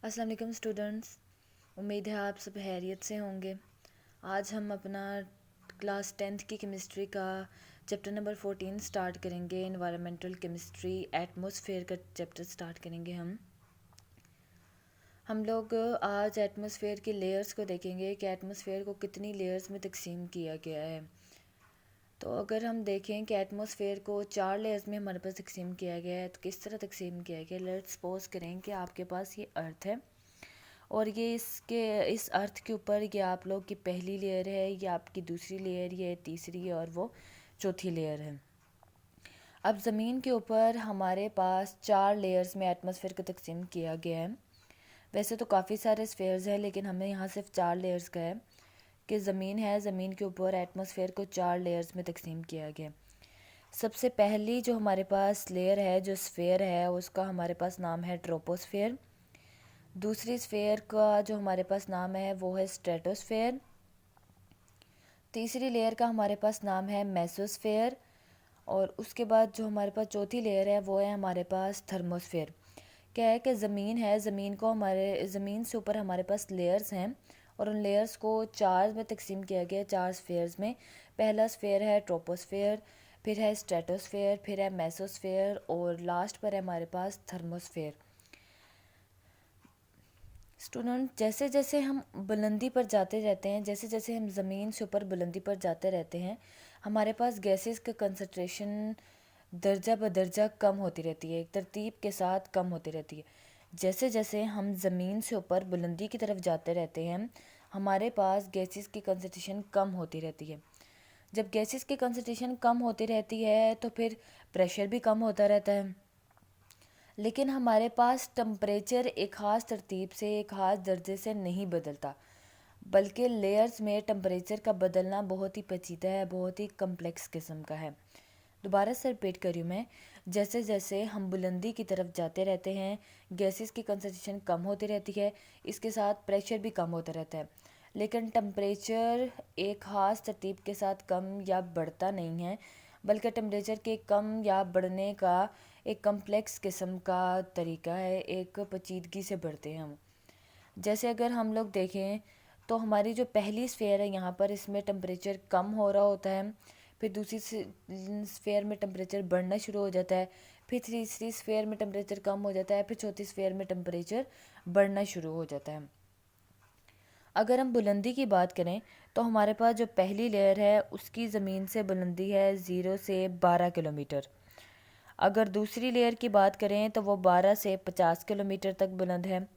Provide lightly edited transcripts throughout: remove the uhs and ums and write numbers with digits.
अस्सलाम वालेकुम स्टूडेंट्स। उम्मीद है आप सब खैरियत से होंगे। आज हम अपना क्लास 10th की केमिस्ट्री का चैप्टर नंबर 14 स्टार्ट करेंगे। एनवायरमेंटल केमिस्ट्री एटमॉस्फेयर का चैप्टर स्टार्ट करेंगे। हम लोग आज एटमॉस्फेयर की लेयर्स को देखेंगे कि एटमॉस्फेयर को कितनी लेयर्स में तकसीम किया गया है। तो अगर हम देखें कि एटमॉस्फेयर को 4 लेयर्स में हमारे पास तकसीम किया गया है, तो किस तरह तकसीम किया गया है। लेट्स सपोज करें कि आपके पास ये अर्थ है और ये इस अर्थ के ऊपर ये आप लोग की पहली लेयर है, ये आपकी दूसरी लेयर, ये तीसरी और वो चौथी लेयर है। अब ज़मीन के ऊपर हमारे पास 4 लेयर्स में एटमॉस्फेयर को तकसीम किया गया है। वैसे तो काफ़ी सारे स्फेयर्स हैं, लेकिन हमें यहाँ सिर्फ 4 लेयर्स का है कि ज़मीन है, ज़मीन के ऊपर एटमॉस्फेयर को 4 लेयर्स में तकसीम किया गया। सबसे पहली जो हमारे पास लेयर है, जो स्फेयर है, उसका हमारे पास नाम है ट्रोपोस्फेयर। दूसरी स्फेयर का जो हमारे पास नाम है वो है स्ट्रेटोस्फेयर। तीसरी लेयर का हमारे पास नाम है मेसोस्फेयर। और उसके बाद जो हमारे पास चौथी लेयर है वो है हमारे पास थर्मोस्फेयर। क्या है कि ज़मीन है, ज़मीन से ऊपर हमारे पास लेयर्स हैं और उन लेयर्स को 4 में तकसीम किया गया, 4 स्फेयर्स में। पहला स्फेयर है ट्रोपोस्फेयर, फिर है स्ट्रेटोस्फेयर, फिर है मेसोस्फेयर और लास्ट पर है हमारे पास थर्मोस्फेयर। स्टूडेंट, जैसे जैसे हम बुलंदी पर जाते रहते हैं, जैसे जैसे हम ज़मीन से ऊपर बुलंदी पर जाते रहते हैं, हमारे पास गैसेस का कंसंट्रेशन दर्जा बदर्जा कम होती रहती है, एक तरतीब के साथ कम होती रहती है। जैसे जैसे हम ज़मीन से ऊपर बुलंदी की तरफ जाते रहते हैं, हमारे पास गैसेस की कंसंट्रेशन कम होती रहती है। जब गैसेस की कंसंट्रेशन कम होती रहती है तो फिर प्रेशर भी कम होता रहता है। लेकिन हमारे पास टम्परेचर एक ख़ास तरतीब से, एक ख़ास दर्जे से नहीं बदलता, बल्कि लेयर्स में टम्परेचर का बदलना बहुत ही पेचीदा है, बहुत ही कम्प्लेक्स किस्म का है। दोबारा से रिपीट करूँ मैं, जैसे जैसे हम बुलंदी की तरफ जाते रहते हैं, गैसेस की कंसंट्रेशन कम होती रहती है, इसके साथ प्रेशर भी कम होता रहता है। लेकिन टम्परेचर एक ख़ास तरतीब के साथ कम या बढ़ता नहीं है, बल्कि टम्परेचर के कम या बढ़ने का एक कम्प्लेक्स किस्म का तरीका है, एक पेचीदगी से बढ़ते हैं हम। जैसे अगर हम लोग देखें तो हमारी जो पहली स्फेयर है यहाँ पर, इसमें टम्परेचर कम हो रहा होता है, फिर दूसरी स्फेयर में टेम्परेचर बढ़ना शुरू हो जाता है, फिर तीसरी स्फेयर में टेम्परेचर कम हो जाता है, फिर चौथी स्फेयर में टेम्परेचर बढ़ना शुरू हो जाता है। अगर हम बुलंदी की बात करें तो हमारे पास जो पहली लेयर है उसकी ज़मीन से बुलंदी है 0 से 12 किलोमीटर। अगर दूसरी लेयर की बात करें तो वो 12 से 50 किलोमीटर तक बुलंद है।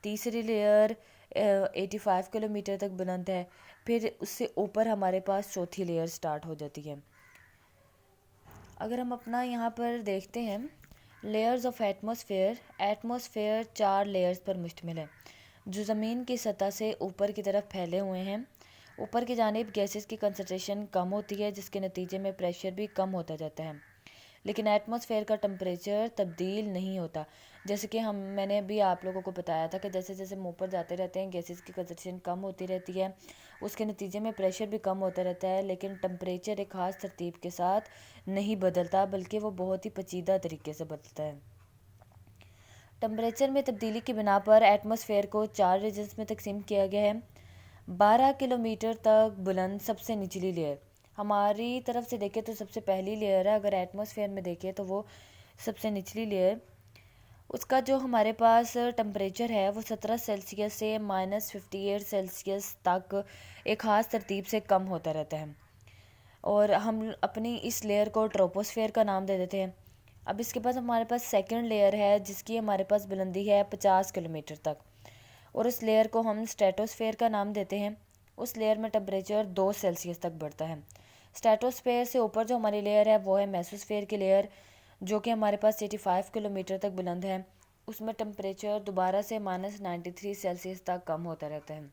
तीसरी लेयर 85 किलोमीटर तक बुलंद है। फिर उससे ऊपर हमारे पास चौथी लेयर स्टार्ट हो जाती है। अगर हम अपना यहाँ पर देखते हैं layers of atmosphere, atmosphere 4 layers पर मुश्तमिल है जो ज़मीन की सतह से ऊपर की तरफ फैले हुए हैं। ऊपर की जानिब गैसेस की कंसंट्रेशन कम होती है, जिसके नतीजे में प्रेशर भी कम होता जाता है, लेकिन एटमॉस्फेयर का टेम्परेचर तब्दील नहीं होता। जैसे कि मैंने अभी आप लोगों को बताया था कि जैसे जैसे हम ऊपर जाते रहते हैं गैसेस की कंसंट्रेशन कम होती रहती है, उसके नतीजे में प्रेशर भी कम होता रहता है, लेकिन टेम्परेचर एक ख़ास तरतीब के साथ नहीं बदलता, बल्कि वो बहुत ही पेचीदा तरीके से बदलता है। टेम्परेचर में तब्दीली की बिना पर एटमॉस्फेयर को 4 रीजन्स में तकसीम किया गया है। 12 किलोमीटर तक बुलंद सबसे निचली लेयर, हमारी तरफ से देखें तो सबसे पहली लेयर है, अगर एटमॉस्फेयर में देखें तो वो सबसे निचली लेयर, उसका जो हमारे पास टेम्परेचर है वो 17 सेल्सियस से -58 सेल्सियस तक एक ख़ास तरतीब से कम होता रहता है। और हम अपनी इस लेयर को ट्रोपोस्फेयर का नाम दे देते हैं। अब इसके पास हमारे पास सेकंड लेयर है जिसकी हमारे पास बुलंदी है 50 किलोमीटर तक, और उस लेयर को हम स्ट्रेटोस्फेयर का नाम देते हैं। उस लेयर में टेम्परेचर 2 सेल्सियस तक बढ़ता है। स्ट्रेटोस्फेयर से ऊपर जो हमारी लेयर है वो है मेसोस्फेयर की लेयर, जो कि हमारे पास 85 किलोमीटर तक बुलंद है। उसमें टेम्परेचर दोबारा से -93 सेल्सियस तक कम होता रहता है।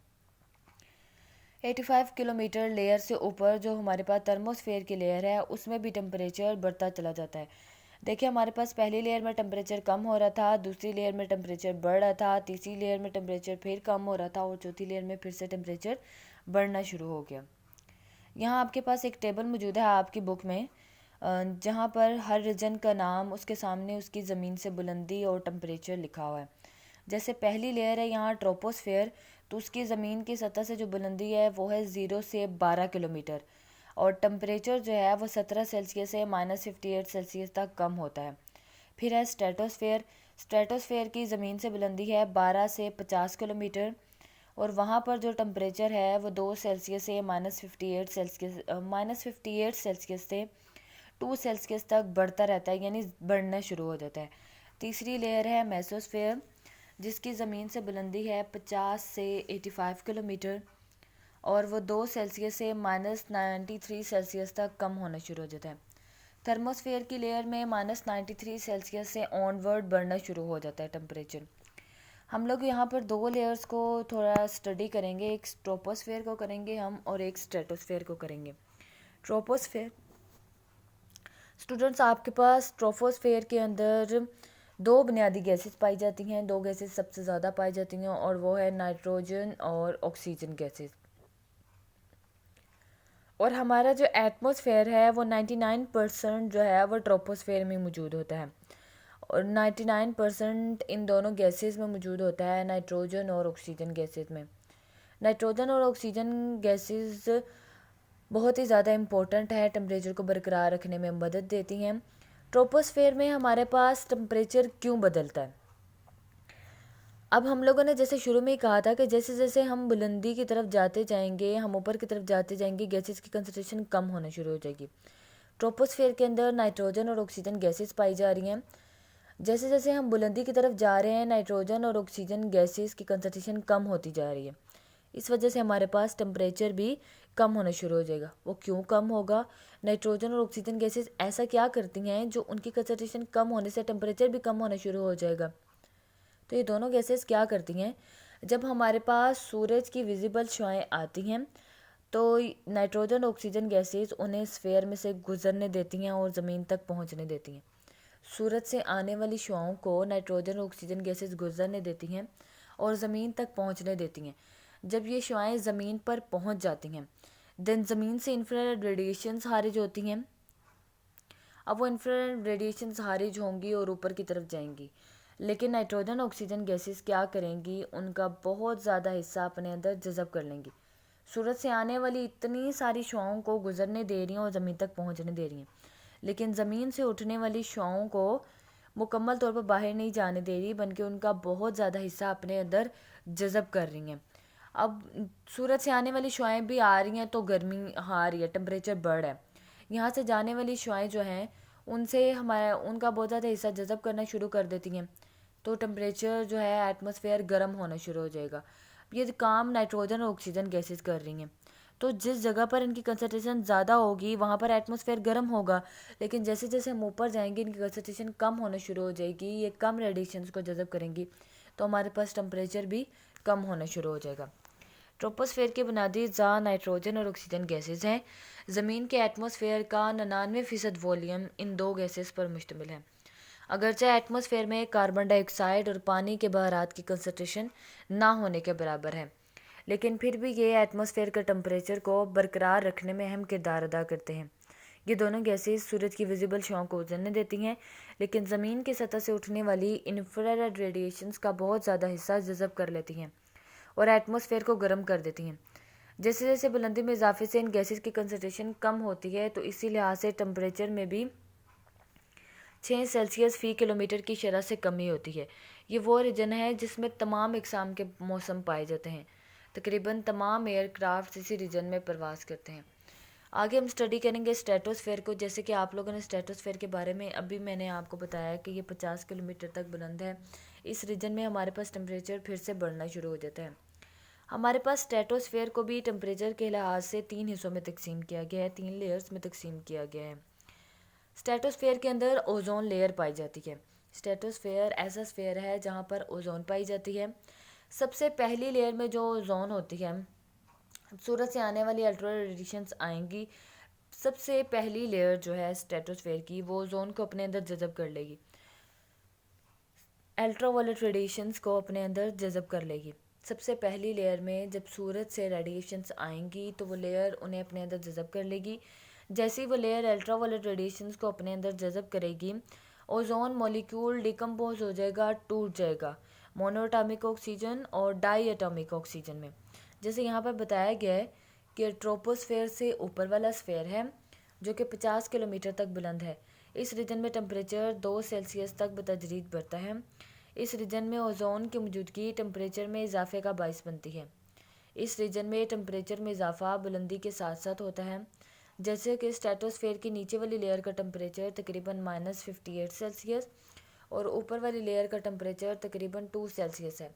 85 किलोमीटर लेयर से ऊपर जो हमारे पास थर्मोस्फेयर की लेयर है उसमें भी टेम्परेचर बढ़ता चला जाता है। देखिए, हमारे पास पहली लेयर में टेम्परेचर कम हो रहा था, दूसरी लेयर में टेम्परेचर बढ़ रहा था, तीसरी लेयर में टेम्परेचर फिर कम हो रहा था और चौथी लेयर में फिर से टेम्परेचर बढ़ना शुरू हो गया। यहाँ आपके पास एक टेबल मौजूद है आपकी बुक में, जहाँ पर हर रीजन का नाम, उसके सामने उसकी ज़मीन से बुलंदी और टेम्परेचर लिखा हुआ है। جیسے پہلی لیئر ہے یہاں ٹروپوسفیئر، تو اس کی زمین کی سطح سے جو بلندی ہے وہ ہے 0 سے 12 کلومیٹر، اور ٹمپریچر جو ہے وہ 17 سیلسیس سے -58 سیلسیس تک کم ہوتا ہے۔ پھر ہے اسٹریٹوسفیئر، اسٹریٹوسفیئر کی زمین سے بلندی ہے 12 سے 50 کلومیٹر، اور وہاں پر جو ٹمپریچر ہے وہ 2 سیلسیس سے -58 سیلسیس سے 2 سیلسیس تک بڑھتا رہتا ہے، یعنی بڑھنا شروع ہو جاتا ہے۔ تیسری لیئر ہے میسوسفیئر، جس کی زمین سے بلندی ہے 50 سے 85 کلومیٹر، اور وہ 2 سیلسیس سے -93 سیلسیس تک کم ہونا شروع ہو جاتا ہے۔ تھرموسفیئر کی لیئر میں -93 سیلسیس سے آن ورڈ بڑھنا شروع ہو جاتا ہے ٹمپریچر۔ ہم لوگ یہاں پر 2 لیئرز کو تھوڑا اسٹڈی کریں گے، ایک ٹروپوسفیئر کو کریں گے ہم اور ایک اسٹریٹوسفیئر کو کریں گے۔ ٹروپوسفیئر اسٹوڈنٹس، آپ کے پاس ٹروپوسفیئر کے اندر 2 بنیادی گیسز پائی جاتی ہیں، 2 گیسز سب سے زیادہ پائی جاتی ہیں، اور وہ ہے نائٹروجن اور آکسیجن گیسز۔ اور ہمارا جو ایٹماسفیئر ہے وہ 99% جو ہے وہ ٹروپوسفیئر میں موجود ہوتا ہے، اور 99% ان دونوں گیسز میں موجود ہوتا ہے، نائٹروجن اور آکسیجن گیسز میں۔ نائٹروجن اور آکسیجن گیسز بہت ہی زیادہ امپورٹنٹ ہے، ٹمپریچر کو برقرار رکھنے میں مدد دیتی ہیں۔ ٹروپوسفیئر میں ہمارے پاس ٹمپریچر کیوں بدلتا ہے؟ اب ہم لوگوں نے جیسے شروع میں ہی کہا تھا کہ جیسے جیسے ہم بلندی کی طرف جاتے جائیں گے، ہم اوپر کی طرف جاتے جائیں گے، گیسز کی کنسنٹریشن کم ہونا شروع ہو جائے گی۔ ٹروپوسفیئر کے اندر نائٹروجن اور آکسیجن گیسز پائی جا رہی ہیں۔ جیسے جیسے ہم بلندی کی طرف جا رہے ہیں، نائٹروجن اور آکسیجن گیسز کی کنسنٹریشن کم ہوتی جا رہی ہے، اس وجہ سے ہمارے پاس ٹمپریچر بھی کم ہونا شروع ہو جائے گا۔ وہ کیوں کم ہوگا؟ نائٹروجن اور آکسیجن گیسز ایسا کیا کرتی ہیں جو ان کی کنسنٹریشن کم ہونے سے ٹمپریچر بھی کم ہونا شروع ہو جائے گا؟ تو یہ دونوں گیسز کیا کرتی ہیں، جب ہمارے پاس سورج کی ویزیبل شعاعیں آتی ہیں تو نائٹروجن آکسیجن گیسز انہیں اسفیئر میں سے گزرنے دیتی ہیں اور زمین تک پہنچنے دیتی ہیں۔ سورج سے آنے والی شعاؤں کو نائٹروجن اور آکسیجن گیسز گزرنے دیتی ہیں اور زمین تک پہنچنے دیتی ہیں۔ جب یہ شعاعیں زمین پر پہنچ جاتی ہیں دین زمین سے انفرارڈ ریڈیشنز خارج ہوتی ہیں۔ اب وہ انفرارڈ ریڈیشنز خارج ہوں گی اور اوپر کی طرف جائیں گی، لیکن نائٹروجن آکسیجن گیسز کیا کریں گی، ان کا بہت زیادہ حصہ اپنے اندر جذب کر لیں گی۔ سورج سے آنے والی اتنی ساری شعاؤں کو گزرنے دے رہی ہیں اور زمین تک پہنچنے دے رہی ہیں، لیکن زمین سے اٹھنے والی شعاؤں کو مکمل طور پر باہر نہیں جانے دے رہی، بلکہ ان کا بہت زیادہ حصہ اپنے اندر جذب کر رہی ہیں۔ اب سورج سے آنے والی شعاعیں بھی آ رہی ہیں تو گرمی آ رہی ہے، ٹمپریچر بڑھ ہے۔ یہاں سے جانے والی شعاعیں جو ہیں ان سے ان کا بہت زیادہ حصہ جذب کرنا شروع کر دیتی ہیں، تو ٹمپریچر جو ہے ایٹماسفیئر گرم ہونا شروع ہو جائے گا۔ یہ کام نائٹروجن اور آکسیجن گیسز کر رہی ہیں، تو جس جگہ پر ان کی کنسنٹریشن زیادہ ہوگی وہاں پر ایٹماسفیئر گرم ہوگا، لیکن جیسے جیسے ہم اوپر جائیں گے ان کی کنسنٹریشن کم ہونا شروع ہو جائے گی، یہ کم ریڈیشنز کو جذب کریں گی، تو ہمارے پاس ٹمپریچر بھی کم ہونا شروع ہو جائے گا۔ ٹروپوسفیئر کے بنیادی اجزاء نائٹروجن اور آکسیجن گیسز ہیں۔ زمین کے ایٹماسفیئر کا 99% والیوم ان 2 گیسز پر مشتمل ہے۔ اگرچہ ایٹماسفیئر میں کاربن ڈائی آکسائڈ اور پانی کے بخارات کی کنسنٹریشن نہ ہونے کے برابر ہے، لیکن پھر بھی یہ ایٹماسفیئر کے ٹمپریچر کو برقرار رکھنے میں اہم کردار ادا کرتے ہیں۔ یہ دونوں گیسز سورج کی ویزیبل شعاؤں کو گزرنے دیتی ہیں، لیکن زمین کی سطح سے اٹھنے والی انفرارڈ ریڈیشنز کا بہت زیادہ حصہ جذب کر لیتی ہیں اور ایٹماسفیئر کو گرم کر دیتی ہیں۔ جیسے جیسے بلندی میں اضافے سے ان گیسز کی کنسنٹریشن کم ہوتی ہے تو اسی لحاظ سے ٹمپریچر میں بھی 6 سیلسیس فی کلومیٹر کی شرح سے کمی ہوتی ہے۔ یہ وہ ریجن ہے جس میں تمام اقسام کے موسم پائے جاتے ہیں۔ تقریباً تمام ایئر کرافٹ اسی ریجن میں پرواز کرتے ہیں۔ آگے ہم اسٹڈی کریں گے اسٹریٹوسفیئر کو۔ جیسے کہ آپ لوگوں نے اسٹریٹوسفیئر کے بارے میں ابھی میں نے آپ کو بتایا کہ یہ 50 کلومیٹر تک بلند ہے۔ اس ریجن میں ہمارے پاس ٹمپریچر پھر سے بڑھنا شروع ہو جاتا ہے۔ ہمارے پاس اسٹریٹوسفیئر کو بھی ٹمپریچر کے لحاظ سے 3 حصوں میں تقسیم کیا گیا ہے، 3 لیئرز میں تقسیم کیا گیا ہے۔ اسٹریٹوسفیئر کے اندر اوزون لیئر پائی جاتی ہے۔ اسٹریٹوسفیئر ایسا اسفیئر ہے جہاں پر اوزون پائی جاتی ہے۔ سب سے پہلی لیئر میں جو اوزون ہوتی ہے، سورج سے آنے والی الٹرا ریڈیشنز آئیں گی، سب سے پہلی لیئر جو ہے اسٹریٹوسفیئر کی وہ اوزون کو اپنے اندر جذب کر لے گی، الٹرا وائلٹ ریڈیشنز کو اپنے اندر جذب کر لے گی۔ سب سے پہلی لیئر میں جب سورج سے ریڈیشنز آئیں گی تو وہ لیئر انہیں اپنے اندر جذب کر لے گی۔ جیسے ہی وہ لیئر الٹرا وائلٹ ریڈیشنز کو اپنے اندر جذب کرے گی، اوزون مولیکیول ڈیکمپوز ہو جائے گا، ٹوٹ جائے گا، मोनो एटॉमिक ऑक्सीजन और डाई एटॉमिक ऑक्सीजन में। जैसे यहाँ पर बताया गया है कि ट्रोपोस्फेयर से ऊपर वाला स्फेयर है जो कि 50 किलोमीटर तक बुलंद है। इस रीजन में टेम्परेचर 2 सेल्सियस तक बतदरीज बढ़ता है। इस रीजन में ओजोन की मौजूदगी टेम्परेचर में इजाफे का बायस बनती है। इस रीजन में टेम्परेचर में इजाफा बुलंदी के साथ साथ होता है। जैसे कि स्ट्रेटोस्फेयर की नीचे वाली लेयर का टेम्परेचर तकरीबन -58 सेल्सियस और ऊपर वाली लेयर का टेम्परेचर तकरीबन 2 सेल्सियस है।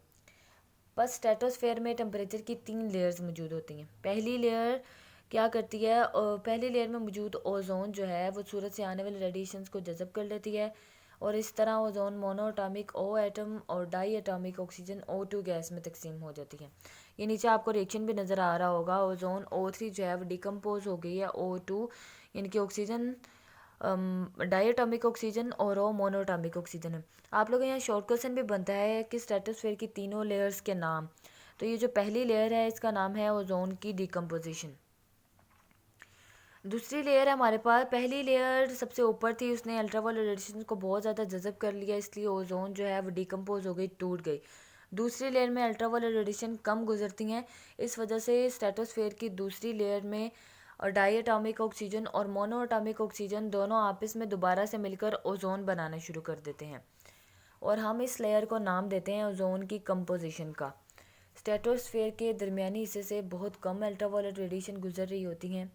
बस स्ट्रेटोस्फेयर में टेम्परेचर की 3 लेयर्स मौजूद होती हैं। पहली लेयर क्या करती है, पहली लेयर में मौजूद ओजोन जो है वो सूरज से आने वाले रेडिएशंस को जज़ब कर लेती है और इस तरह ozone monoatomic O atom और diatomic oxygen O2 gas में तकसीम हो जाती है। ये नीचे आपको रिएक्शन भी नज़र आ रहा होगा, ओजोन O3 जो है वो डिकम्पोज हो गई है O2 यानी कि ऑक्सीजन डायटोमिक ऑक्सीजन और वो मोनोटोमिक ऑक्सीजन है। आप लोगों के यहाँ शॉर्ट क्वेश्चन भी बनता है कि स्ट्रेटोस्फेयर की तीनों लेयर्स के नाम। तो ये जो पहली लेयर है इसका नाम है ओजोन की डिकम्पोजिशन। दूसरी लेयर है हमारे पास, पहली लेयर सबसे ऊपर थी, उसने अल्ट्रावायलेट रेडिएशन को बहुत ज़्यादा जज़ब कर लिया, इसलिए ओजोन जो है वो डिकम्पोज हो गई, टूट गई। दूसरी लेयर में अल्ट्रावायलेट रेडिएशन कम गुजरती हैं, इस वजह से स्ट्रेटोस्फेयर की दूसरी लेयर में और डायटोमिक ऑक्सीजन और मोनोएटॉमिक ऑक्सीजन दोनों आपस में दोबारा से मिलकर ओजोन बनाना शुरू कर देते हैं और हम इस लेयर को नाम देते हैं ओजोन की कंपोजिशन का। स्ट्रेटोस्फेयर के दरमियानी हिस्से से बहुत कम अल्ट्रावायलेट रेडिएशन गुजर रही होती हैं।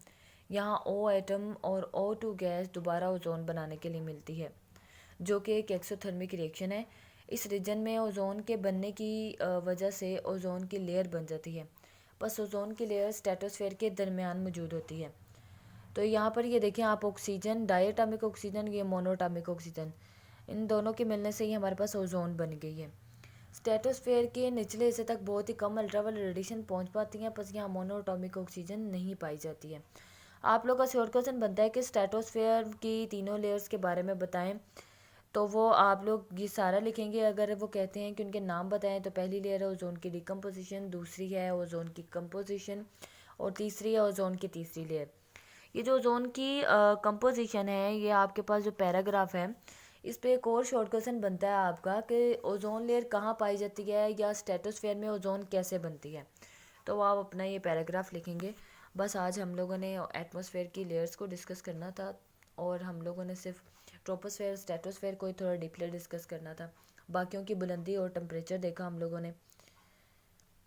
यहाँ O एटम और O2 गैस दोबारा ओजोन बनाने के लिए मिलती है जो कि एक एक्सोथर्मिक रिएक्शन है। इस रीजन में ओजोन के बनने की वजह से ओजोन की लेयर बन जाती है। बस ओजोन की लेयर स्ट्रेटोस्फेयर के दरमियान मौजूद होती है। तो यहाँ पर ये देखें आप, ऑक्सीजन डायटोमिक ऑक्सीजन, ये मोनोटोमिक ऑक्सीजन, इन दोनों के मिलने से ही हमारे पास ओजोन बन गई है। स्ट्रेटोस्फेयर के निचले हिस्से तक बहुत ही कम अल्ट्रावायलेट रेडिएशन पहुँच पाती हैं, बस यहाँ मोनोटोमिक ऑक्सीजन नहीं पाई जाती है। आप लोग का शॉर्ट क्वेश्चन बनता है कि स्ट्रेटोस्फेयर की तीनों लेयर्स के बारे में बताएं, तो वो आप लोग ये सारा लिखेंगे। अगर वो कहते हैं कि उनके नाम बताएं तो पहली लेयर है ओजोन की डिकम्पोजिशन, दूसरी है ओजोन की कंपोजिशन और तीसरी है ओजोन की तीसरी लेयर। ये जो ओजोन की कंपोजिशन है, ये आपके पास जो पैराग्राफ है इस पे एक और शॉर्ट क्वेश्चन बनता है आपका कि ओजोन लेयर कहाँ पाई जाती है या स्ट्रेटोस्फेयर में ओजोन कैसे बनती है, तो आप अपना ये पैराग्राफ लिखेंगे। बस आज हम लोगों ने एटमॉस्फेयर की लेयर्स को डिस्कस करना था और हम लोगों ने सिर्फ ट्रोपोस्फेयर स्ट्रेटोस्फेयर को ही थोड़ा डीपली डिस्कस करना था। बाकियों की बुलंदी और टेम्परेचर देखा हम लोगों ने।